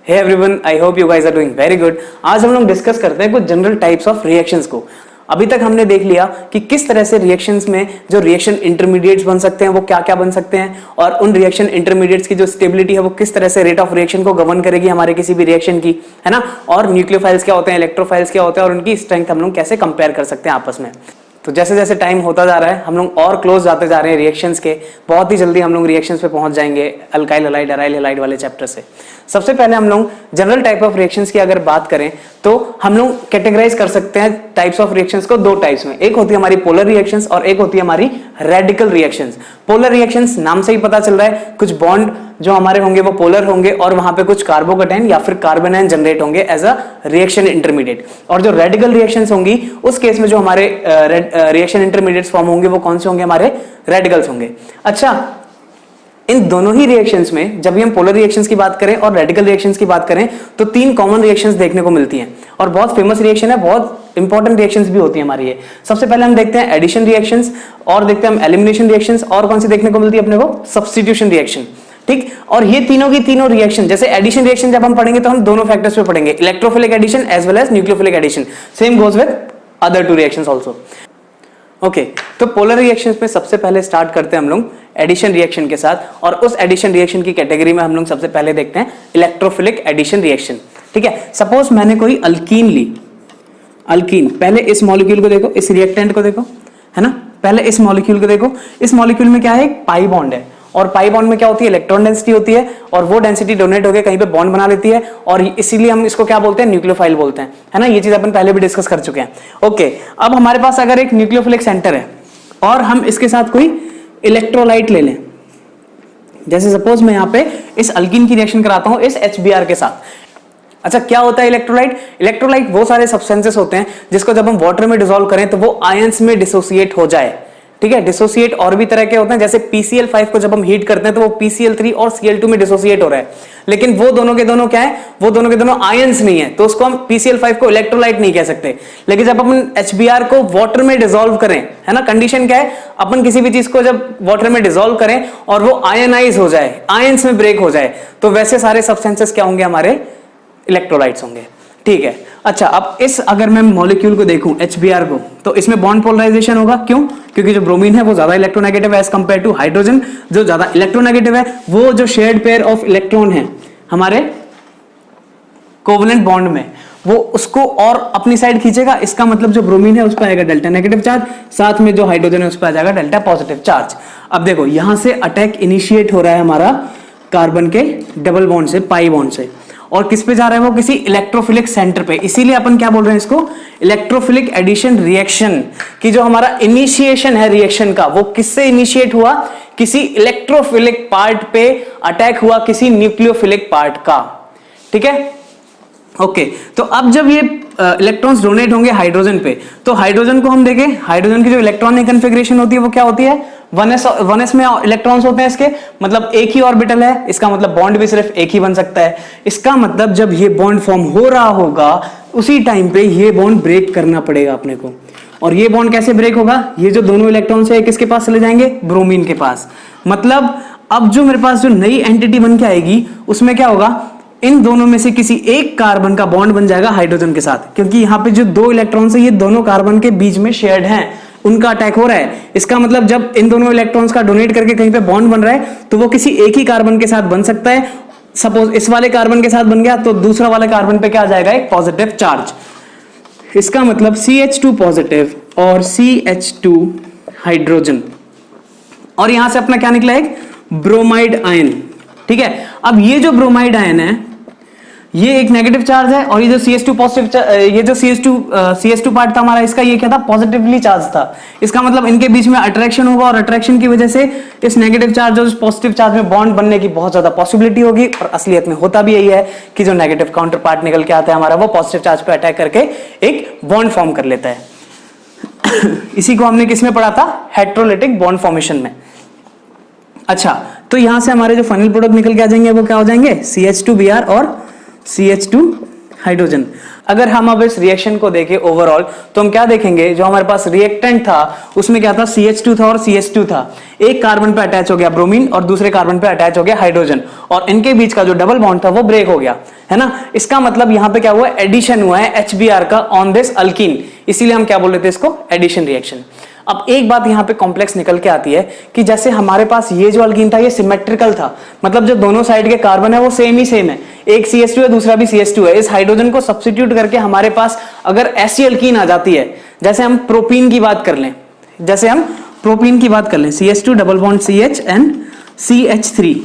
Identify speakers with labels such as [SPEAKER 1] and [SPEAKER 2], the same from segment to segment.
[SPEAKER 1] Hey everyone, I hope you guys are doing very good. आज हम लोग discuss करते हैं कुछ जनरल टाइप्स ऑफ रिएक्शंस को। अभी तक हमने देख लिया कि किस तरह से रिएक्शंस में जो रिएक्शन इंटरमीडिएट्स बन सकते हैं वो क्या क्या बन सकते हैं, और उन रिएक्शन इंटरमीडिएट्स की जो स्टेबिलिटी है वो किस तरह से रेट ऑफ रिएक्शन को गवर्न करेगी हमारे किसी भी रिएक्शन की, है ना। और न्यूक्लियोफाइल्स क्या होते हैं, इलेक्ट्रोफाइल्स क्या होते हैं, और उनकी स्ट्रेंथ हम लोग कैसे कंपेयर कर सकते हैं आपस में। तो जैसे जैसे टाइम होता जा रहा है हम लोग और क्लोज जाते जा रहे हैं रिएक्शंस के। बहुत ही जल्दी हम लोग रिएक्शंस पे पहुंच जाएंगे अल्काइल हैलाइड अराइल हैलाइड वाले चैप्टर से। सबसे पहले हम लोग जनरल टाइप ऑफ रिएक्शंस की अगर बात करें तो हम लोग कैटेगराइज कर सकते हैं टाइप्स ऑफ रिएक्शंस को दो टाइप्स में। एक होती है हमारी पोलर रिएक्शंस और एक होती है हमारी रेडिकल रिएक्शंस। पोलर रिएक्शंस नाम से ही पता चल रहा है, कुछ बॉन्ड जो हमारे होंगे वो पोलर होंगे और वहां पे कुछ कार्बोकैटायन या फिर कार्बन आयन जनरेट होंगे एज अ रिएक्शन इंटरमीडिएट। और जो रेडिकल रिएक्शंस होंगी उस केस में जो हमारे रिएक्शन इंटरमीडिएट्स फॉर्म होंगे वो कौन से होंगे, हमारे रेडिकल्स होंगे। अच्छा, इन दोनों ही रिएक्शंस में जब भी हम पोलर रिएक्शंस की बात करें और रेडिकल रिएक्शंस की बात करें तो तीन कॉमन रिएक्शंस देखने को मिलती हैं और बहुत फेमस रिएक्शन है, बहुत इंपॉर्टेंट रिएक्शंस भी होती है हमारी ये। सबसे पहले हम देखते हैं एडिशन रिएक्शंस और देखते हैं हम एलिमिनेशन रिएक्शंस, और कौन सी देखने को मिलती है अपने को, सब्स्टिट्यूशन रिएक्शन। ठीक, और ये तीनों की तीनों रिएक्शन, जैसे एडिशन रिएक्शन जब हम पढ़ेंगे तो हम दोनों फैक्टर्स पे पढ़ेंगे, electrophilic addition as well as nucleophilic addition. Same goes with other two reactions also. Okay, तो पोलर रिएक्शंस में सबसे पहले स्टार्ट करते हैं हम लोग एडिशन रिएक्शन के साथ, और उस एडिशन रिएक्शन की कैटेगरी में हम लोग सबसे पहले देखते हैं इलेक्ट्रोफिलिक एडिशन रिएक्शन। ठीक है, सपोज मैंने कोई अल्कीन ली, अल्कीन, पहले इस मॉलिक्यूल को देखो, इस रिएक्टेंट को देखो, है ना। पहले इस मॉलिक्यूल को देखो, इस मॉलिक्यूल में क्या है, एक पाई बॉन्ड है, और पाई बॉन्ड में क्या होती है, इलेक्ट्रॉन डेंसिटी होती है, और वो डेंसिटी डोनेट होकर कहीं पे बॉन्ड बना लेती है, और इसीलिए हम इसको क्या बोलते हैं, न्यूक्लियोफाइल बोलते हैं, है ना। ये चीज अपन पहले भी डिस्कस कर चुके हैं। ओके, अब हमारे पास अगर एक न्यूक्लियोफिलिक सेंटर है और हम इसके साथ कोई इलेक्ट्रोलाइट ले लें, जैसे सपोज मैं यहां पे इस अल्कीन की रिएक्शन कराता हूं इस HBr के साथ। अच्छा, क्या होता है इलेक्ट्रोलाइट? इलेक्ट्रोलाइट वो सारे सब्सटेंसेस होते हैं जिसको जब हम वाटर में डिसॉल्व करें तो वो आयंस में डिसोसिएट हो जाए। ठीक है, डिसोसिएट और भी तरह के होते हैं, जैसे PCl5 को जब हम हीट करते हैं तो वो PCl3 और Cl2 में डिसोसिएट हो रहा है, लेकिन वो दोनों के दोनों क्या है, वो दोनों के दोनों आयंस नहीं है, तो उसको हम PCl5 को इलेक्ट्रोलाइट नहीं कह सकते। लेकिन जब अपन HBr को वाटर में डिसॉल्व करें, है ना, कंडीशन क्या है, अपन किसी भी चीज को जब वाटर में डिसॉल्व करें और वो आयनाइज हो जाए, आयंस में ब्रेक हो जाए, तो वैसे सारे सब्सटेंसेस क्या होंगे, हमारे इलेक्ट्रोलाइट्स होंगे। ठीक है, अच्छा, अब इस अगर मैं मॉलिक्यूल को देखूं HBr को, तो इसमें बॉन्ड पोलराइजेशन होगा। क्यों? क्योंकि जो ब्रोमीन है वो ज्यादा इलेक्ट्रोनेगेटिव है एज कंपेयर टू हाइड्रोजन, जो ज्यादा इलेक्ट्रोनेगेटिव है। वो जो शेयर्ड पेयर ऑफ इलेक्ट्रॉन है हमारे कोवलेंट बॉन्ड में, वो उसको और अपनी साइड खींचेगा। इसका मतलब जो ब्रोमीन है उस पर आएगा डेल्टा नेगेटिव चार्ज, साथ में जो हाइड्रोजन है उस पर आ जाएगा डेल्टा पॉजिटिव चार्ज। अब देखो, यहां से अटैक इनिशिएट हो रहा है हमारा कार्बन के डबल बॉन्ड से, पाई बॉन्ड से, और किस पे जा रहा है, वो किसी इलेक्ट्रोफिलिक सेंटर पे। इसीलिए अपन क्या बोल रहे हैं इसको, इलेक्ट्रोफिलिक एडिशन रिएक्शन की जो हमारा इनिशिएशन है रिएक्शन का, वो किससे इनिशिएट हुआ, किसी इलेक्ट्रोफिलिक पार्ट पे अटैक हुआ, किसी न्यूक्लियोफिलिक पार्ट का। ठीक है, ओके, तो अब जब ये इलेक्ट्रॉन्स डोनेट होंगे हाइड्रोजन पे, तो हाइड्रोजन को हम देखें, हाइड्रोजन की जो इलेक्ट्रॉनिक कन्फिग्रेशन होती है वो क्या होती है, 1s में इलेक्ट्रॉन्स होते हैं इसके, मतलब एक ही ऑर्बिटल है, इसका मतलब बॉन्ड भी सिर्फ एक ही बन सकता है। इसका मतलब जब ये बॉन्ड फॉर्म हो रहा होगा उसी टाइम पे ये बॉन्ड ब्रेक करना पड़ेगा अपने को। और ये बॉन्ड कैसे ब्रेक होगा, ये जो दोनों इलेक्ट्रॉन्स है किसके पास चले जाएंगे, ब्रोमीन के पास। मतलब अब जो मेरे पास जो नई एंटिटी बन के आएगी उसमें क्या होगा, इन दोनों में से किसी एक कार्बन का बॉन्ड बन जाएगा हाइड्रोजन के साथ, क्योंकि यहां पे जो दो इलेक्ट्रॉन्स है ये दोनों कार्बन के बीच में शेयर्ड हैं, उनका अटैक हो रहा है। इसका मतलब जब इन दोनों इलेक्ट्रॉन्स का डोनेट करके कहीं पे बॉन्ड बन रहा है तो वो किसी एक ही कार्बन के साथ बन सकता है। सपोज इस वाले कार्बन के साथ बन गया तो दूसरा वाले कार्बन पे क्या आ जाएगा, एक पॉजिटिव चार्ज। इसका मतलब CH2 पॉजिटिव और CH2 हाइड्रोजन, और यहां से अपना क्या निकला, एक ब्रोमाइड आयन। ठीक है, अब ये जो ब्रोमाइड आयन है ये एक नेगेटिव चार्ज है, और ये जो CH2 पॉजिटिव, ये जो CH2 पार्ट था हमारा, इसका ये क्या था, पॉजिटिवली चार्ज था। इसका मतलब इनके बीच में अट्रैक्शन होगा, और अट्रैक्शन की वजह से इस नेगेटिव चार्ज और इस पॉजिटिव चार्ज में बॉन्ड बनने की बहुत ज्यादा पॉसिबिलिटी होगी। और असलियत में होता भी यही है कि जो नेगेटिव काउंटर पार्ट निकल के आता है हमारा, वो पॉजिटिव चार्ज पे अटैक करके एक बॉन्ड फॉर्म कर लेता है। इसी को हमने किस में पढ़ा था, हेटेरोलिटिक बॉन्ड फॉर्मेशन में। अच्छा, तो यहां से हमारे जो फाइनल प्रोडक्ट निकल के आ जाएंगे वो क्या हो जाएंगे, CH2Br और CH2 हाइड्रोजन। अगर हम अब इस रिएक्शन को देखें ओवरऑल तो हम क्या देखेंगे, जो हमारे पास रिएक्टेंट था उसमें क्या था, CH2 था और CH2 था। एक कार्बन पे अटैच हो गया ब्रोमीन और दूसरे कार्बन पे अटैच हो गया हाइड्रोजन, और इनके बीच का जो डबल बॉन्ड था वो ब्रेक हो गया, है ना। इसका मतलब यहां पे क्या हुआ, एडिशन हुआ है HBr का ऑन दिस अल्कीन, इसीलिए हम क्या बोल रहे थे इसको, एडिशन रिएक्शन। अब एक बात यहां पे कॉम्प्लेक्स निकल के आती है कि जैसे हमारे पास ये जो अल्कीन था ये सिमेट्रिकल था, मतलब जो दोनों साइड के कार्बन है वो सेम ही सेम है, एक CH2 है दूसरा भी CH2 है। इस हाइड्रोजन को सब्स्टिट्यूट करके हमारे पास अगर ऐसी अल्कीन आ जाती है, जैसे हम प्रोपीन की बात कर लें, CH2 double bond CH and CH3,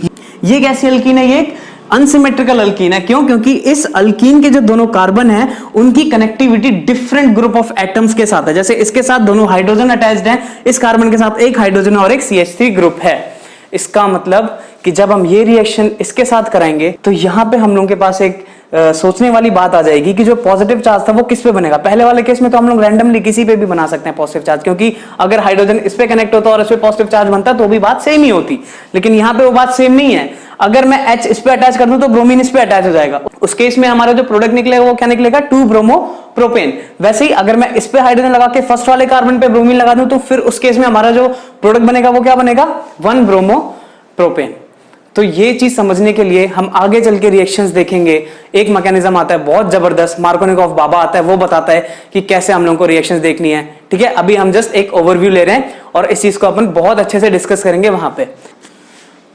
[SPEAKER 1] ये कैसी अल्कीन है, ये अनसिमेट्रिकल अल्कीन है। क्यों? क्योंकि इस अल्कीन के जो दोनों कार्बन हैं उनकी connectivity different group of atoms के साथ है। जैसे इसके साथ दोनों हाइड्रोजन अटैच्ड हैं, इस कार्बन के साथ एक हाइड्रोजन और एक CH3 ग्रुप है। इसका मतलब कि जब हम ये रिएक्शन इसके साथ कराएंगे तो यहां पे हम लोगों के पास एक सोचने वाली बात आ जाएगी कि जो पॉजिटिव चार्ज था वो किस पे बनेगा। पहले वाले केस में तो हम लोग रैंडमली किसी पे भी बना सकते हैं पॉजिटिव चार्ज, क्योंकि अगर हाइड्रोजन इस पे कनेक्ट होता और इस पे पॉजिटिव चार्ज बनता तो भी बात सेम ही होती, लेकिन यहां पे वो बात सेम नहीं है। अगर मैं H इस पे अटैच कर दूं तो ब्रोमीन इस पे अटैच हो जाएगा, उस केस में हमारा जो प्रोडक्ट निकलेगा वो क्या निकलेगा, 2 ब्रोमो प्रोपेन। वैसे ही अगर मैं इस पे हाइड्रोजन लगा के फर्स्ट वाले कार्बन पे ब्रोमीन लगा दूं तो फिर उस केस में हमारा जो प्रोडक्ट बनेगा वो क्या बनेगा, 1 ब्रोमो प्रोपेन। तो ये चीज समझने के लिए हम आगे चल के रिएक्शंस देखेंगे। एक मैकेनिज्म आता है बहुत जबरदस्त, मार्कोनिकॉफ बाबा आता है, वो बताता है कि कैसे हम लोगों को रिएक्शंस देखनी है। ठीक है, अभी हम जस्ट एक ओवरव्यू ले रहे हैं और इस चीज को अपन बहुत अच्छे से डिस्कस करेंगे वहां पे।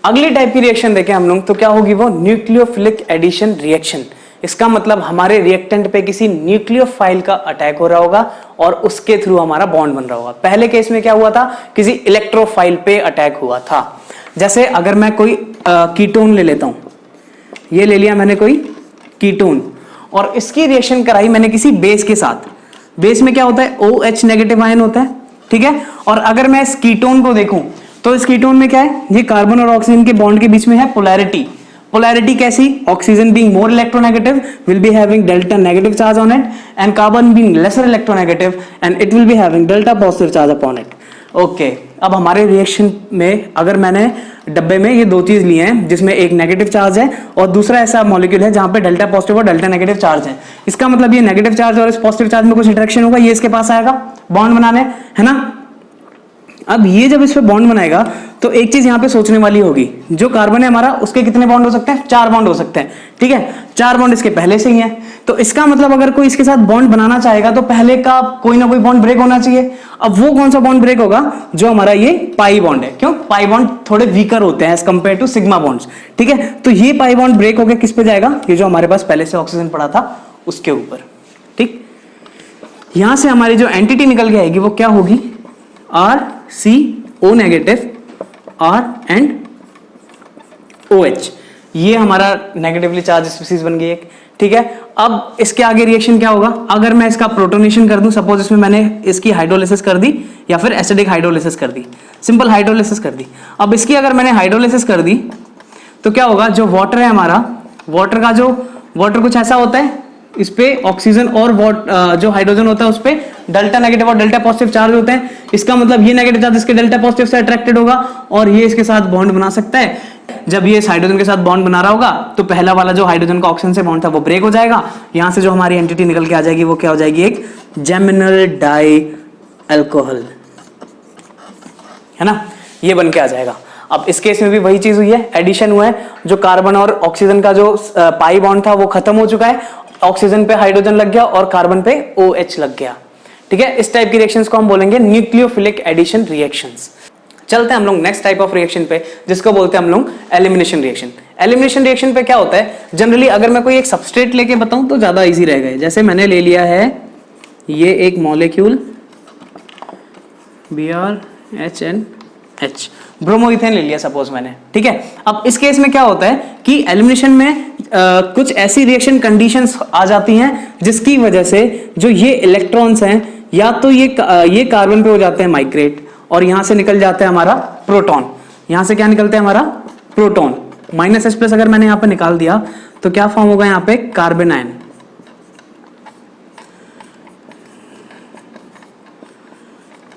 [SPEAKER 1] अगली टाइप की रिएक्शन देखें हम लोग तो क्या होगी, वो न्यूक्लियोफिलिक एडिशन रिएक्शन। इसका मतलब हमारे रिएक्टेंट पे किसी न्यूक्लियोफाइल का अटैक हो रहा होगा और उसके थ्रू हमारा बॉन्ड बन रहा होगा। पहले केस में क्या हुआ था, किसी इलेक्ट्रोफाइल पे अटैक हुआ था। जैसे अगर मैं कोई कीटोन ले लेता हूं, ये ले लिया मैंने कोई कीटोन और इसकी रिएक्शन कराई मैंने किसी बेस के साथ। बेस में क्या होता है, OH नेगेटिव आयन होता है, ठीक है। और अगर मैं इस कीटोन को देखूं तो इस कीटोन में क्या है, ये कार्बन और ऑक्सीजन के बॉन्ड के बीच में है पोलैरिटी। पोलैरिटी कैसी, oxygen being more electronegative will be having delta negative charge on it and carbon being lesser electronegative and it will be having delta positive charge upon it. Okay, अब हमारे reaction में अगर मैंने डब्बे में ये दो चीज लिए हैं जिसमें एक नेगेटिव चार्ज है और दूसरा ऐसा मॉलिक्यूल है जहां पे डेल्टा पॉजिटिव और डेल्टा नेगेटिव चार्ज है, इसका मतलब ये नेगेटिव चार्ज और इस पॉजिटिव चार्ज में कुछ इंटरेक्शन होगा, ये इसके पास आएगा बॉन्ड बनाने, है ना। अब ये जब इस पे बॉन्ड बनाएगा तो एक चीज यहां पे सोचने वाली होगी, जो कार्बन है हमारा उसके कितने बॉन्ड हो सकते हैं, 4 बॉन्ड हो सकते हैं, ठीक है। 4 बॉन्ड इसके पहले से ही है, तो इसका मतलब अगर कोई इसके साथ बॉन्ड बनाना चाहेगा तो पहले का कोई ना कोई बॉन्ड ब्रेक होना चाहिए। अब वो कौन सा बॉन्ड ब्रेक होगा, जो हमारा ये पाई बॉन्ड है। क्यों, पाई बॉन्ड थोड़े वीकर होते हैं as compare to sigma bonds, ठीक है। तो ये पाई बॉन्ड ब्रेक होकर किस पे जाएगा, ये जो हमारे पास पहले से ऑक्सीजन पड़ा था उसके ऊपर, ठीक। यहां से हमारी जो एंटिटी निकल के आएगी वो क्या होगी, RCO negative R and OH, ये हमारा नेगेटिवली चार्ज स्पीसीज बन गई एक, ठीक है। अब इसके आगे रिएक्शन क्या होगा, अगर मैं इसका प्रोटोनेशन कर दूं, सपोज इसमें मैंने इसकी हाइड्रोलिसिस कर दी या फिर एसिडिक हाइड्रोलिसिस कर दी, सिंपल हाइड्रोलिसिस कर दी। अब इसकी अगर मैंने हाइड्रोलिसिस कर दी तो क्या होगा, जो वाटर है हमारा, वाटर कुछ ऐसा होता है, इस पे ऑक्सीजन और जो हाइड्रोजन होता है उस पे डेल्टा नेगेटिव और डेल्टा पॉजिटिव चार्ज होते हैं। इसका मतलब ये नेगेटिव चार्ज इसके डेल्टा पॉजिटिव से अट्रैक्टेड होगा और ये इसके साथ बॉन्ड बना सकता है। जब ये इस हाइड्रोजन के साथ बॉन्ड बना रहा होगा तो पहला वाला जो हाइड्रोजन का ऑक्सीजन से बॉन्ड था वो ब्रेक हो जाएगा। यहां से जो हमारी एंटिटी निकल के आ जाएगी वो क्या हो जाएगी, एक जेमिनल डाई अल्कोहल, है ना, ये बन के आ जाएगा। अब इस केस में भी वही चीज हुई है, एडिशन हुआ है, जो कार्बन और ऑक्सीजन का जो पाई बॉन्ड था वो खत्म हो चुका है, ऑक्सीजन पे हाइड्रोजन लग गया और कार्बन पे OH लग गया, ठीक है। इस टाइप की रिएक्शंस को हम बोलेंगे न्यूक्लियोफिलिक एडिशन रिएक्शंस। चलते हैं हम लोग नेक्स्ट टाइप ऑफ रिएक्शन पे, जिसको बोलते हैं हम लोग एलिमिनेशन रिएक्शन। एलिमिनेशन रिएक्शन पे क्या होता है, जनरली अगर मैं कोई एक सबस्ट्रेट लेके बताऊं तो ज्यादा इजी रहेगा। जैसे मैंने ले लिया है ये एक मॉलिक्यूल BrHNH, ब्रोमोइथेन ले लिया सपोज मैंने, ठीक है। अब इस केस में क्या होता है कि एलिमिनेशन में कुछ ऐसी रिएक्शन कंडीशंस आ जाती हैं जिसकी वजह से जो ये इलेक्ट्रॉन्स हैं या तो ये कार्बन पे हो जाते हैं माइग्रेट और यहां से निकल जाता है हमारा प्रोटॉन। यहां से क्या निकलता है हमारा प्रोटॉन, -H+ अगर मैंने यहां पे निकाल दिया तो क्या फॉर्म होगा यहां पे, कार्बन आयन।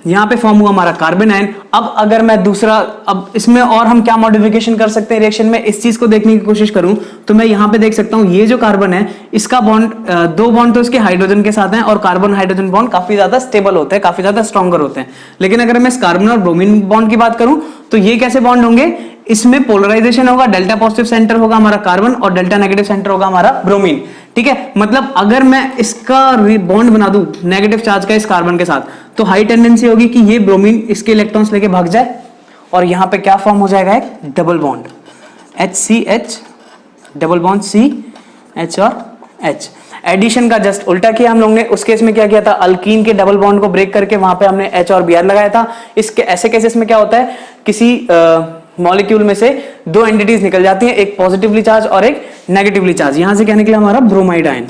[SPEAKER 1] यहाँ पे फॉर्म हुआ हमारा कार्बन आयन। अब अगर मैं दूसरा, अब इसमें और हम क्या मॉडिफिकेशन कर सकते हैं रिएक्शन में, इस चीज को देखने की कोशिश करूं तो मैं यहाँ पे देख सकता हूँ ये जो कार्बन है इसका बॉन्ड, दो बॉन्ड तो इसके हाइड्रोजन के साथ हैं और कार्बन हाइड्रोजन बॉन्ड काफी ज्यादा स्टेबल होते हैं, काफी ज्यादा स्ट्रॉन्गर होते हैं। लेकिन अगर मैं इस कार्बन और ब्रोमीन बॉन्ड की बात करूं तो ये कैसे बॉन्ड होंगे, इसमें पोलराइजेशन होगा, डेल्टा पॉजिटिव सेंटर होगा हमारा कार्बन और डेल्टा नेगेटिव सेंटर होगा हमारा ब्रोमीन। ठीक है, मतलब अगर मैं इसका बॉन्ड बना दूं नेगेटिव चार्ज का इस कार्बन के साथ, तो हाई टेंडेंसी होगी कि ये ब्रोमीन इसके इलेक्ट्रॉन्स लेके भाग जाए और यहां पे क्या फॉर्म हो जाएगा, एक double bond HCH, double bond CH और H। एडिशन का जस्ट उल्टा किया हम लोग ने। उस केस में क्या किया था, अल्कीन के डबल बॉन्ड को ब्रेक करके वहां पे हमने H और Br लगाया था। इसके ऐसे केसेस में क्या होता है, किसी मॉलिक्यूल में से दो एंटिटीज निकल जाती हैं, एक पॉजिटिवली चार्ज और एक नेगेटिवली चार्ज। यहां से क्या निकला हमारा ब्रोमाइड आयन।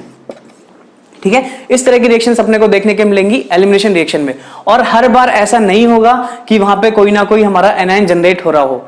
[SPEAKER 1] ठीक है, इस तरह की रिएक्शंस अपने को देखने के मिलेंगी एलिमिनेशन रिएक्शन में। और हर बार ऐसा नहीं होगा कि वहां पे कोई ना कोई हमारा एनायन जनरेट हो रहा हो।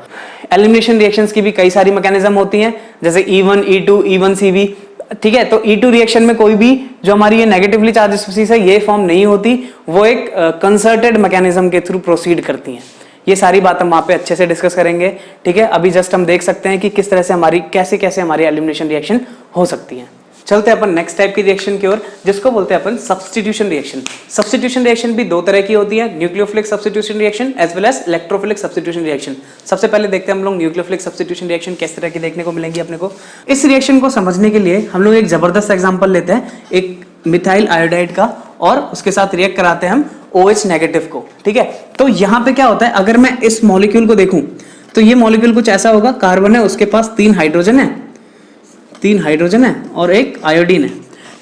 [SPEAKER 1] एलिमिनेशन रिएक्शंस की भी कई सारी मैकेनिज्म होती हैं, जैसे E1, E2, E1CV। ठीक है, तो E2 रिएक्शन में कोई भी जो हमारी ये नेगेटिवली चार्ज स्पीसीज है ये फॉर्म नहीं होती, वो एक कंसर्टेड मैकेनिज्म के थ्रू प्रोसीड करती हैं। ये सारी बात हम वहां पे अच्छे से डिस्कस करेंगे। ठीक है, अभी जस्ट हम देख सकते हैं कि किस तरह से हमारी कैसे हमारी एलिमिनेशन रिएक्शन हो सकती है। चलते हैं अपन नेक्स्ट टाइप की रिएक्शन की ओर, जिसको बोलते हैं अपन सब्स्टिट्यूशन रिएक्शन। सब्स्टिट्यूशन रिएक्शन भी दो तरह की होती है, nucleophilic substitution reaction as well as electrophilic substitution reaction. सबसे पहले देखते हैं हम लोग न्यूक्लियोफिलिक सब्स्टिट्यूशन रिएक्शन किस तरह की देखने को मिलेंगी अपने को। इस रिएक्शन को समझने के लिए हम लोग एक जबरदस्त एग्जाम्पल लेते हैं, एक मिथाइल आयोडाइड का, और उसके साथ रिएक्ट कराते हैं हम OH नेगेटिव को। ठीक है, तो यहाँ पे क्या होता है, अगर मैं इस मॉलिक्यूल को देखूं तो ये मॉलिक्यूल कुछ ऐसा होगा, कार्बन है, उसके पास तीन हाइड्रोजन है और एक आयोडीन है।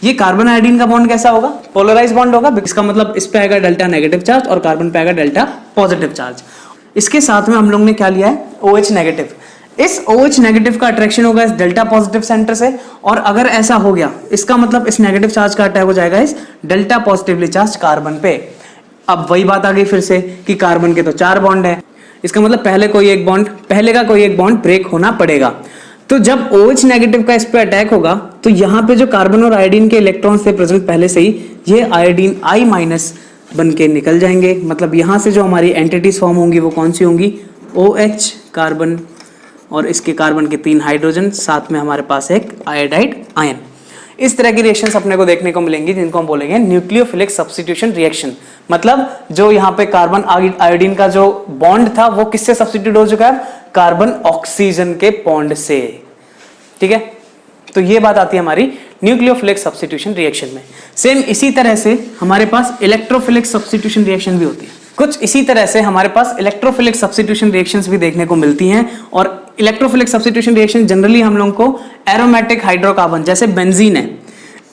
[SPEAKER 1] ये कार्बन आयोडीन का बॉन्ड कैसा होगा, पोलराइज बॉन्ड होगा। इसका मतलब इस पे आएगा डेल्टा नेगेटिव चार्ज और कार्बन पे आएगा डेल्टा पॉजिटिव चार्ज। इसके साथ में हम लोग ने क्या लिया है, OH नेगेटिव। इस OH नेगेटिव का अट्रैक्शन होगा इस डेल्टा पॉजिटिव सेंटर से, और अगर ऐसा हो गया इसका मतलब इस नेगेटिव चार्ज का अटैक हो जाएगा इस डेल्टा पॉजिटिवली चार्ज कार्बन पे। अब वही बात आ गई फिर से कि कार्बन के तो चार बॉन्ड है, इसका मतलब पहले का कोई एक बॉन्ड ब्रेक होना पड़ेगा। तो जब OH नेगेटिव का इस पे अटैक होगा तो यहाँ पे जो कार्बन और आयोडीन के इलेक्ट्रॉन्स थे प्रेजेंट पहले से ही, ये आयोडीन I- बन के निकल जाएंगे। मतलब यहाँ से जो हमारी एंटिटीज फॉर्म होंगी वो कौन सी होंगी, OH कार्बन और इसके कार्बन के तीन हाइड्रोजन, साथ में हमारे पास एक आयोडाइड आयन। इस तरह की रिएक्शंस अपने को देखने को मिलेंगी जिनको हम बोलेंगे न्यूक्लियोफिलिक सब्स्टिट्यूशन रिएक्शन। मतलब जो यहाँ पे कार्बन आयोडीन का जो बॉन्ड था वो किससे सब्स्टिट्यूट हो चुका है, कार्बन ऑक्सीजन के बॉन्ड से। ठीक है, तो ये बात आती है हमारी न्यूक्लियोफिलिक सब्स्टिट्यूशन रिएक्शन में। सेम इसी तरह से हमारे पास इलेक्ट्रोफिलिक सब्स्टिट्यूशन रिएक्शन भी होती है। कुछ इसी तरह से हमारे पास इलेक्ट्रोफिलिक सब्स्टिट्यूशन रिएक्शंस भी देखने को मिलती हैं। और इलेक्ट्रोफिलिक सब्स्टिट्यूशन रिएक्शन जनरली हम लोगों को एरोमेटिक हाइड्रोकार्बन जैसे बेंजीन है,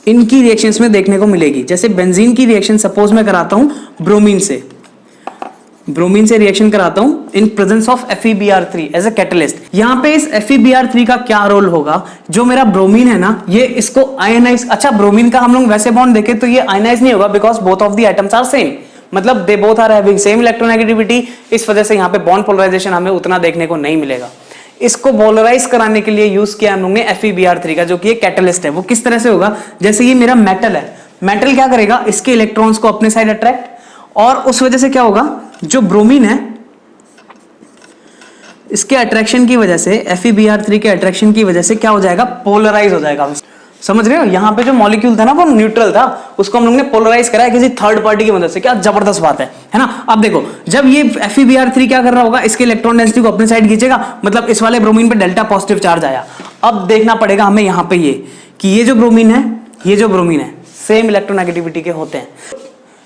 [SPEAKER 1] इनकी रिएक्शंस में देखने को मिलेगी। जैसे बेंजीन की रिएक्शन सपोज मैं कराता हूं ब्रोमीन से रिएक्शन कराता हूं in presence of FeBr3 as a catalyst. यहां पे इस FeBr3 का क्या रोल होगा, जो मेरा ब्रोमीन है ना ये इसको आयनाइज, अच्छा ब्रोमीन का हम लोग वैसे बॉन्ड देखें तो ये आयनाइज नहीं होगा because both of the atoms are same, मतलब they both are having same electronegativity. इस वजह से यहाँ पे बॉन्ड पोलराइजेशन हमें उतना देखने को नहीं मिलेगा। इसको पोलराइज कराने के लिए यूज किया हम लोग ने FeBr3 का, जो कि एक कैटलिस्ट है। वो किस तरह से होगा, जैसे ये मेरा मेटल है, मेटल क्या करेगा, इसके इलेक्ट्रॉन्स को अपने साइड अट्रैक्ट, और उस वजह से क्या होगा, जो ब्रोमीन है इसके अट्रैक्शन की वजह से, FeBr3 के अट्रैक्शन की वजह से क्या हो जाएगा, पोलराइज हो जाएगा। समझ रहे हो, यहां पे जो मॉलिक्यूल था ना वो न्यूट्रल था, उसको हम लोग ने पोलराइज करा है किसी थर्ड पार्टी की मदद से। क्या जबरदस्त बात है ना। अब देखो जब ये FeBr3 क्या कर रहा होगा, इसके इलेक्ट्रॉन डेंसिटी को अपने साइड खींचेगा, मतलब इस वाले ब्रोमीन पे डेल्टा पॉजिटिव चार्ज आया। अब देखना पड़ेगा हमें यहाँ पे ये कि ये जो ब्रोमीन है सेम इलेक्ट्रोनेगेटिविटी के होते हैं,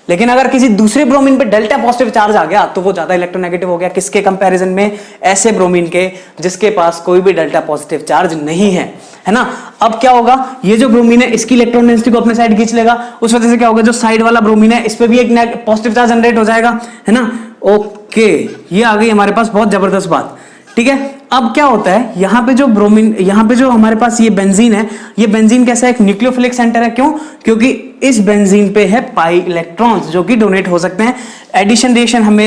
[SPEAKER 1] लेकिन अगर किसी दूसरे ब्रोमीन पे डेल्टा पॉजिटिव चार्ज आ गया तो वो ज्यादा इलेक्ट्रोनेगेटिव हो गया। किसके कंपैरिजन में, ऐसे ब्रोमीन के जिसके पास कोई भी डेल्टा पॉजिटिव चार्ज नहीं है ना। अब क्या होगा, ये जो ब्रोमीन है इसकी इलेक्ट्रॉन डेंसिटी को अपने साइड खींच लेगा, उस वजह से क्या होगा, जो साइड वाला ब्रोमीन है इस पे भी एक पॉजिटिव चार्ज जनरेट हो जाएगा, है ना। ओके, ये आ गई हमारे पास बहुत जबरदस्त बात। ठीक है, अब क्या होता है, यहाँ पे जो हमारे पास ये बेंजीन है, ये बेंजीन कैसा है, एक न्यूक्लियोफिलिक सेंटर है। क्यों, क्योंकि इस बेंजीन पे है पाई इलेक्ट्रॉन्स जो कि डोनेट हो सकते हैं। एडिशन रिएक्शन हमें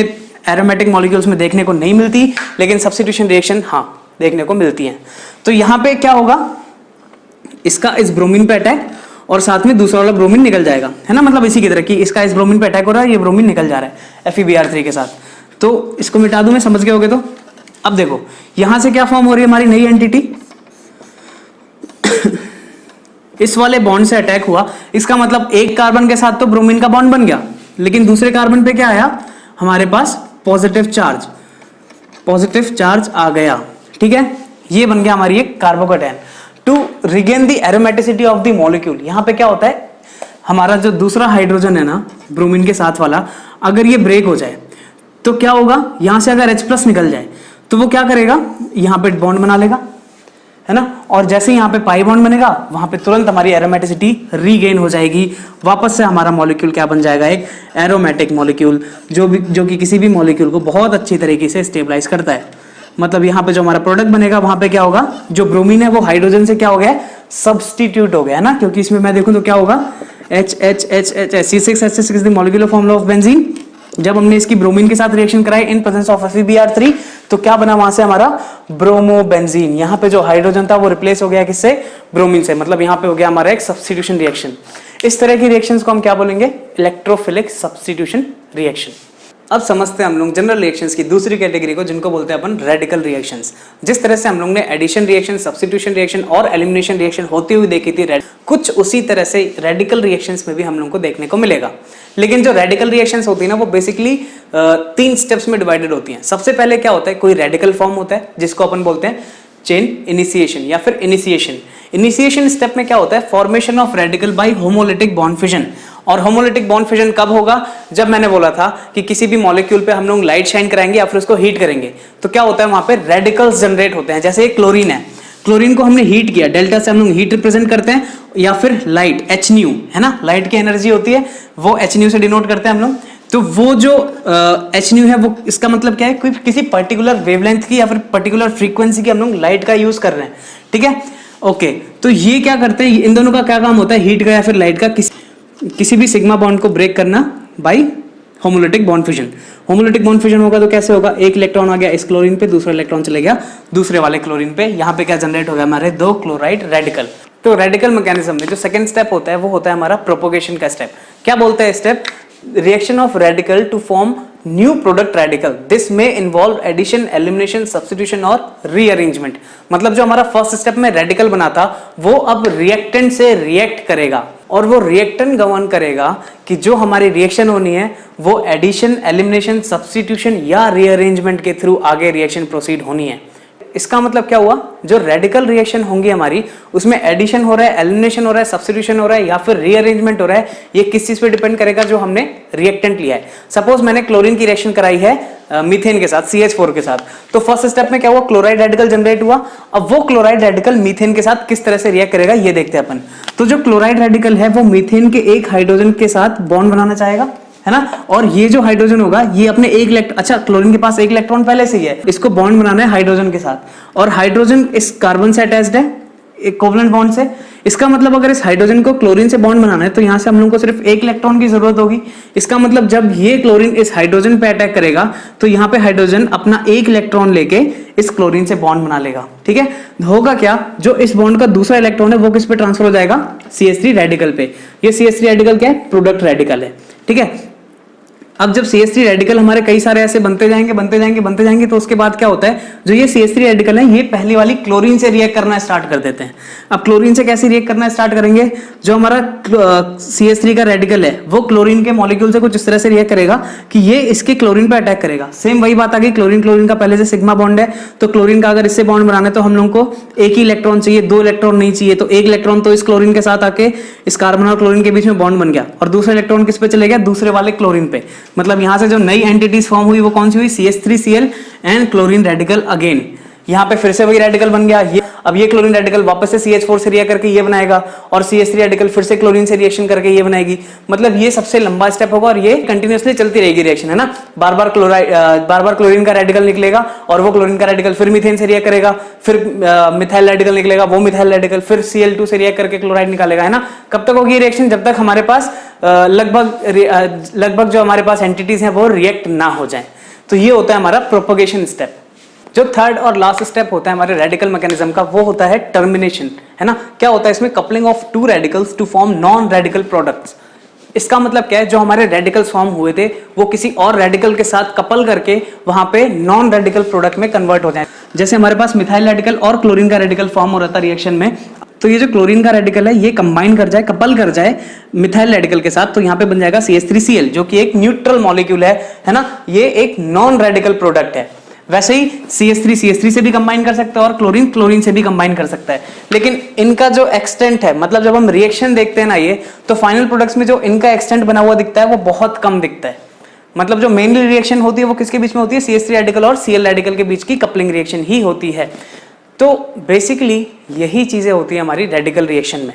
[SPEAKER 1] एरोमेटिक मॉलिक्यूल्स में देखने को नहीं मिलती, लेकिन सब्स्टिट्यूशन रिएक्शन हाँ देखने को मिलती है। तो यहाँ पे क्या होगा, इसका इस ब्रोमीन पे अटैक, और साथ में दूसरा वाला ब्रोमीन निकल जाएगा, है ना। मतलब इसी की तरह कि इसका इस ब्रोमीन पे अटैक हो रहा है, ये ब्रोमीन निकल जा रहा है FeBr3 के साथ। तो इसको मिटा दूं मैं, समझ गए होगे। तो अब देखो यहां से क्या फॉर्म हो रही है हमारी नई एंटिटी इस वाले बॉन्ड से अटैक हुआ, इसका मतलब एक कार्बन के साथ तो ब्रोमीन का बॉन्ड बन गया, लेकिन दूसरे कार्बन पे क्या आया हमारे पास पॉजिटिव चार्ज आ गया, ठीक है। ये बन गया हमारी एक carbocation. To regain the aromaticity of the molecule, यहां पे क्या होता है हमारा जो दूसरा हाइड्रोजन है ना ब्रोमीन के साथ वाला, अगर ये ब्रेक हो जाए तो क्या होगा, यहां से अगर H+ निकल जाए तो वो क्या करेगा, यहां पे बॉन्ड बना लेगा, है ना। और जैसे ही यहाँ पे पाई बॉन्ड बनेगा वहां पे तुरंत हमारी एरोमेटिसिटी रीगेन हो जाएगी, वापस से हमारा मॉलिक्यूल क्या बन जाएगा, एक एरोमेटिक मॉलिक्यूल, जो कि किसी भी मॉलिक्यूल को बहुत अच्छी तरीके से स्टेबलाइज करता है। मतलब यहाँ पे जो हमारा प्रोडक्ट बनेगा वहां पे क्या होगा, जो ब्रोमीन है वो हाइड्रोजन से क्या हो गया, सब्स्टिट्यूट हो गया, है ना। क्योंकि इसमें मैं देखूं तो क्या होगा, C6H6 is the molecular formula of benzene. जब हमने इसकी ब्रोमीन के साथ रिएक्शन कराई इन प्रेजेंस ऑफ FeBr3 तो क्या बना वहां से हमारा ब्रोमोबेंजीन। यहाँ पे जो हाइड्रोजन था वो रिप्लेस हो गया किससे, ब्रोमीन से। मतलब यहाँ पे हो गया हमारा एक सब्स्टिट्यूशन रिएक्शन। इस तरह की रिएक्शंस को हम क्या बोलेंगे, इलेक्ट्रोफिलिक सब्स्टिट्यूशन रिएक्शन। अब समझते हैं हम लोग जनरल रिएक्शंस की दूसरी कैटेगरी को, जिनको बोलते हैं अपन रेडिकल रिएक्शंस। जिस तरह से हम लोग ने एडिशन रिएक्शन, सब्स्टिट्यूशन रिएक्शन और एलिमिनेशन रिएक्शन होती हुई देखी थी, कुछ उसी तरह से रेडिकल रिएक्शंस में भी हम लोग को देखने को मिलेगा। लेकिन जो रेडिकल रिएक्शंस होती है ना वो बेसिकली 3 स्टेप्स में डिवाइडेड होती हैं। सबसे पहले क्या होता है, कोई रेडिकल फॉर्म होता है जिसको अपन बोलते हैं चेन इनिशिएशन या फिर इनिशिएशन। इनिशिएशन स्टेप में क्या होता है, formation of radical by homolytic bond fission. और होमोलिटिक बॉन्ड फिजन कब होगा, जब मैंने बोला था कि किसी भी मॉलिक्यूल पे हम लोग लाइट शाइन कराएंगे या फिर उसको हीट करेंगे तो क्या होता है, वहां पे रेडिकल्स जनरेट होते हैं। जैसे एक क्लोरीन है, क्लोरीन को हमने हीट किया, डेल्टा से हम लोग हीट रिप्रेजेंट करते हैं, या फिर लाइट Hν, है ना, लाइट की एनर्जी होती है वो Hν से डिनोट करते हैं हम लोग। तो वो जो Hν है वो इसका मतलब क्या है, कोई किसी पर्टिकुलर वेवलेंथ की या फिर पर्टिकुलर फ्रीक्वेंसी की हम लोग लाइट का यूज कर रहे हैं, ठीक है। ओके, तो ये क्या करते हैं, इन दोनों का क्या काम होता है, हीट का या फिर लाइट का किसी भी सिग्मा बॉन्ड को ब्रेक करना by homolytic bond fission. Homolytic bond fission होगा तो कैसे होगा, एक इलेक्ट्रॉन आ गया इस क्लोरीन पे, दूसरा इलेक्ट्रॉन चले गया दूसरे वाले क्लोरीन पे, यहाँ पे क्या जनरेट हो गया हमारे 2 क्लोराइड रेडिकल। तो रेडिकल मैकेनिज्म में जो सेकंड स्टेप होता है वो होता है हमारा प्रोपोगेशन का स्टेप। क्या बोलते हैं step, reaction of radical to form new product radical, this में इन्वॉल्व एडिशन, एलिमिनेशन, सब्स्टिट्यूशन और रीअरेंजमेंट। मतलब जो हमारा फर्स्ट स्टेप में रेडिकल बना था वो अब रिएक्टेंट से रिएक्ट करेगा, और वो रिएक्टेंट गवर्न करेगा कि जो हमारी रिएक्शन होनी है वो एडिशन, एलिमिनेशन, सब्स्टिट्यूशन या रीअरेंजमेंट के थ्रू आगे रिएक्शन प्रोसीड होनी है। इसका मतलब क्या हुआ, जो रेडिकल रिएक्शन होंगी हमारी उसमें एडिशन हो रहा है, एलिमिनेशन हो रहा है, सब्स्टिट्यूशन हो रहा है या फिर रीअरेंजमेंट हो रहा है, ये किस चीज पे डिपेंड करेगा, जो हमने रिएक्टेंट लिया है। सपोज मैंने क्लोरीन की रिएक्शन कराई है मीथेन के साथ, CH4 के साथ, तो फर्स्ट स्टेप में क्या हुआ, क्लोराइड रेडिकल जनरेट हुआ। अब वो क्लोराइड रेडिकल मीथेन के साथ किस तरह से रिएक्ट करेगा ये देखते हैं अपन। तो जो क्लोराइड रेडिकल है वो मीथेन के एक हाइड्रोजन के साथ बॉन्ड बनाना चाहेगा, है ना, और ये जो हाइड्रोजन होगा ये अपने अच्छा क्लोरीन के पास एक इलेक्ट्रॉन पहले से ही है, इसको बॉन्ड बनाना है हाइड्रोजन के साथ, और हाइड्रोजन इस कार्बन से अटैच्ड है एक कोवलेंट बॉन्ड से। इसका मतलब अगर इस हाइड्रोजन को क्लोरीन से बॉन्ड बनाना है तो यहां से हम लोग को सिर्फ एक इलेक्ट्रॉन की जरूरत होगी। इसका मतलब जब ये क्लोरीन इस हाइड्रोजन पे अटैक करेगा तो यहाँ पे हाइड्रोजन अपना एक इलेक्ट्रॉन लेके इस क्लोरीन से बॉन्ड बना लेगा, ठीक है। होगा क्या, जो इस बॉन्ड का दूसरा इलेक्ट्रॉन है वो किस पे ट्रांसफर हो जाएगा, CH3 रेडिकल पे। ये CH3 रेडिकल क्या है, प्रोडक्ट रेडिकल है, ठीक है। अब जब CH3 रेडिकल हमारे कई सारे ऐसे बनते जाएंगे तो उसके बाद क्या होता है, जो ये CH3 रेडिकल है ये पहली वाली क्लोरीन से रिएक्ट करना स्टार्ट कर देते हैं। अब क्लोरीन से कैसे रिएक्ट करना स्टार्ट करेंगे, जो हमारा CH3 का रेडिकल है वो क्लोरीन के मॉलिक्यूल से कुछ इस तरह से रिएक्ट करेगा कि ये इसके क्लोरीन पे अटैक करेगा। सेम वही बात आ गई, क्लोरीन का पहले से सिग्मा बॉन्ड है, तो क्लोरीन का अगर इससे बॉन्ड बनाना है तो हम लोग को एक ही इलेक्ट्रॉन चाहिए, 2 इलेक्ट्रॉन नहीं चाहिए। तो एक इलेक्ट्रॉन तो इस क्लोरीन के साथ आके इस कार्बन और क्लोरीन के बीच में बॉन्ड बन गया, और दूसरा इलेक्ट्रॉन किस पे चले गया, दूसरे वाले क्लोरीन पे। मतलब यहां से जो नई एंटिटीज फॉर्म हुई वो कौन सी हुई, CH3Cl and chlorine radical again. यहाँ पे फिर से वही रेडिकल बन गया, अब ये क्लोरीन रेडिकल वापस से CH4 से रिएक्ट करके ये बनाएगा, और CH3 रेडिकल फिर से क्लोरीन से रिएक्शन करके ये बनाएगी। मतलब ये सबसे लंबा स्टेप होगा और ये कंटिन्यूअसली चलती रहेगी रिएक्शन, है ना। बार बार क्लोरीन का रेडिकल निकलेगा और वो क्लोरीन का रेडिकल फिर मीथेन से रिएक्ट करेगा, फिर मिथाइल रेडिकल निकलेगा, वो मिथाइल रेडिकल फिर Cl2 से रिएक्ट करके क्लोराइड निकालेगा, है ना। कब तक होगी रिएक्शन, जब तक हमारे पास लगभग जो हमारे पास एंटिटीज हैं वो रिएक्ट ना हो जाए। तो ये होता है हमारा प्रोपगेशन स्टेप। जो थर्ड और लास्ट स्टेप होता है हमारे रेडिकल मैकेनिज्म का, वो होता है टर्मिनेशन, है ना। क्या होता है इसमें? Coupling of two radicals to form non radical products. इसका मतलब क्या है? जो हमारे रेडिकल्स फॉर्म हुए थे वो किसी और रेडिकल के साथ कपल करके वहां पे नॉन रेडिकल प्रोडक्ट में कन्वर्ट हो जाए। जैसे हमारे पास मिथाइल रेडिकल और क्लोरीन का रेडिकल फॉर्म हो रहा था रिएक्शन में, तो ये जो क्लोरीन का रेडिकल है ये कंबाइन कर जाए, कपल कर जाए मिथाइल रेडिकल के साथ, तो यहाँ पे बन जाएगा CH3Cl, जो कि एक न्यूट्रल मॉलिक्यूल है ना। ये एक नॉन रेडिकल प्रोडक्ट है। वैसे ही CH3 से भी कंबाइन कर सकता है और क्लोरीन से भी कंबाइन कर सकता है, लेकिन इनका जो एक्सटेंट है, मतलब जब हम रिएक्शन देखते हैं ना ये, तो फाइनल प्रोडक्ट्स में जो इनका एक्सटेंट बना हुआ दिखता है वो बहुत कम दिखता है। मतलब जो मेनली रिएक्शन होती है वो किसके बीच में होती है? CH3 रेडिकल और Cl रेडिकल के बीच की कपलिंग रिएक्शन ही होती है। तो बेसिकली यही चीजें होती है हमारी रेडिकल रिएक्शन में,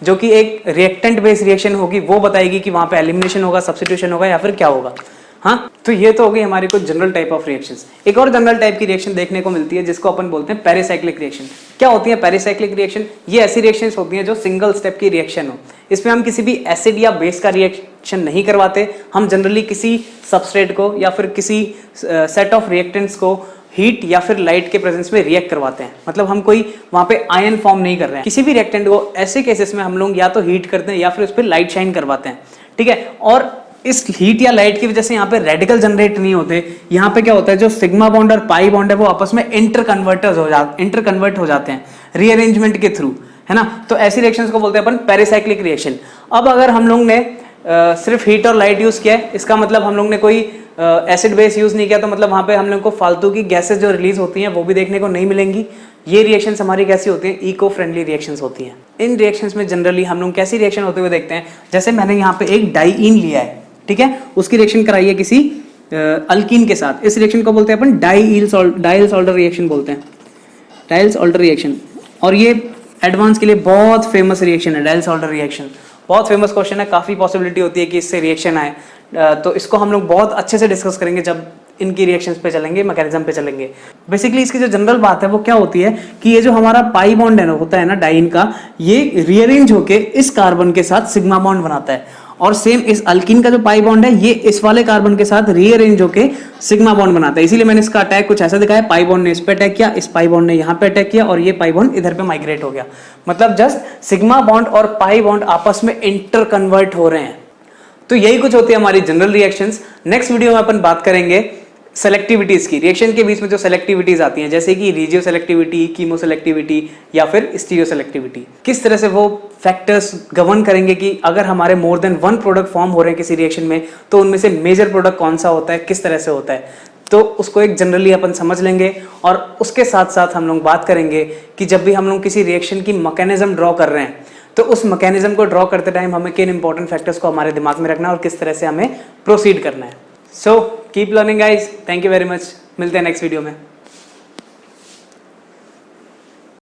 [SPEAKER 1] जो कि एक रिएक्टेंट बेस्ड रिएक्शन होगी, वो बताएगी कि वहां पे एलिमिनेशन होगा, सब्स्टिट्यूशन होगा या फिर क्या होगा। हाँ, तो ये तो हो गई हमारी कुछ जनरल टाइप ऑफ रिएक्शंस। एक और जनरल टाइप की रिएक्शन देखने को मिलती है जिसको अपन बोलते हैं पेरिसाइक्लिक रिएक्शन। क्या होती है पेरिसाइक्लिक रिएक्शन? ये ऐसी रिएक्शंस होती हैं जो सिंगल स्टेप की रिएक्शन हो। इसमें हम किसी भी एसिड या बेस का रिएक्शन नहीं करवाते, हम जनरली किसी सबस्ट्रेट को या फिर किसी सेट ऑफ रिएक्टेंट्स को हीट या फिर लाइट के प्रेजेंस में रिएक्ट करवाते हैं। मतलब हम कोई वहां पे आयन फॉर्म नहीं कर रहे हैं। किसी भी रिएक्टेंट को ऐसे केसेस में हम लोग या तो हीट करते हैं या फिर उस पर लाइट शाइन करवाते हैं, ठीक है। और इस हीट या लाइट की वजह से यहाँ पे रेडिकल जनरेट नहीं होते। यहाँ पे क्या होता है, जो सिग्मा बॉन्ड और पाई बॉन्ड है वो आपस में इंटरकन्वर्ट हो जाते हैं रीअरेंजमेंट के थ्रू, है ना। तो ऐसी रिएक्शंस को बोलते हैं अपन पेरिसाइक्लिक रिएक्शन। अब अगर हम लोग ने सिर्फ हीट और लाइट यूज किया है, इसका मतलब हम लोग ने कोई एसिड बेस यूज नहीं किया, तो मतलब वहां पे हम लोग को फालतू की गैसेस जो रिलीज होती हैं वो भी देखने को नहीं मिलेंगी। ये रिएक्शंस हमारी कैसी होती हैं? इको फ्रेंडली रिएक्शंस होती हैं। इन रिएक्शंस में जनरली हम लोग कैसी रिएक्शन होते हुए देखते हैं? जैसे मैंने यहाँ पे एक डाइईन लिया है, ठीक है, उसकी रिएक्शन कराई है किसी अल्कीन के साथ। इस रिएक्शन को बोलते हैं अपन डाइल-सॉल्डर रिएक्शन बोलते हैं, डाइल-सॉल्डर रिएक्शन। और ये एडवांस के लिए बहुत फेमस रिएक्शन है डाइल-सॉल्डर रिएक्शन। बहुत फेमस क्वेश्चन है, काफी पॉसिबिलिटी होती है कि इससे रिएक्शन आए, तो इसको हम लोग बहुत अच्छे से डिस्कस करेंगे जब इनकी रिएक्शंस पे चलेंगे, मैकेनिज्म पे चलेंगे। बेसिकली इसकी जो जनरल बात है वो क्या होती है कि ये जो हमारा पाई बॉन्ड है ना, होता है ना डाइईन का, ये रीअरेंज होके इस कार्बन के साथ सिग्मा बॉन्ड बनाता है। और सेम इस अल्कीन का जो पाई बॉन्ड है ये इस वाले कार्बन के साथ रीअरेंज होके सिग्मा बॉन्ड बनाता है। इसीलिए मैंने इसका अटैक कुछ ऐसा दिखाया, पाई बॉन्ड ने इस पे अटैक किया, इस पाई बॉन्ड ने यहाँ पे अटैक किया और ये पाई बॉन्ड इधर पे माइग्रेट हो गया। मतलब जस्ट सिग्मा बॉन्ड और पाई बॉन्ड आपस में इंटर कन्वर्ट हो रहे हैं। तो यही कुछ होती है हमारी जनरल रिएक्शंस। नेक्स्ट वीडियो में अपन बात करेंगे सेलेक्टिविटीज की, रिएक्शन के बीच में जो सेलेक्टिविटीज आती हैं, जैसे कि रीजियो सेलेक्टिविटी, कीमो सेलेक्टिविटी या फिर स्टीरियो सेलेक्टिविटी। किस तरह से वो फैक्टर्स गवर्न करेंगे कि अगर हमारे more than one product form हो रहे हैं किसी रिएक्शन में, तो उनमें से मेजर प्रोडक्ट कौन सा होता है, किस तरह से होता है। तो उसको एक जनरली अपन समझ लेंगे और उसके साथ साथ हम लोग बात करेंगे कि जब भी हम लोग किसी रिएक्शन की मैकेनिज्म ड्रॉ कर रहे हैं, तो उस मैकेनिज्म को ड्रॉ करते टाइम हमें किन इंपॉर्टेंट फैक्टर्स को हमारे दिमाग में रखना है और किस तरह से हमें प्रोसीड करना है। So keep learning guys, thank you very much. मिलते हैं नेक्स्ट वीडियो में।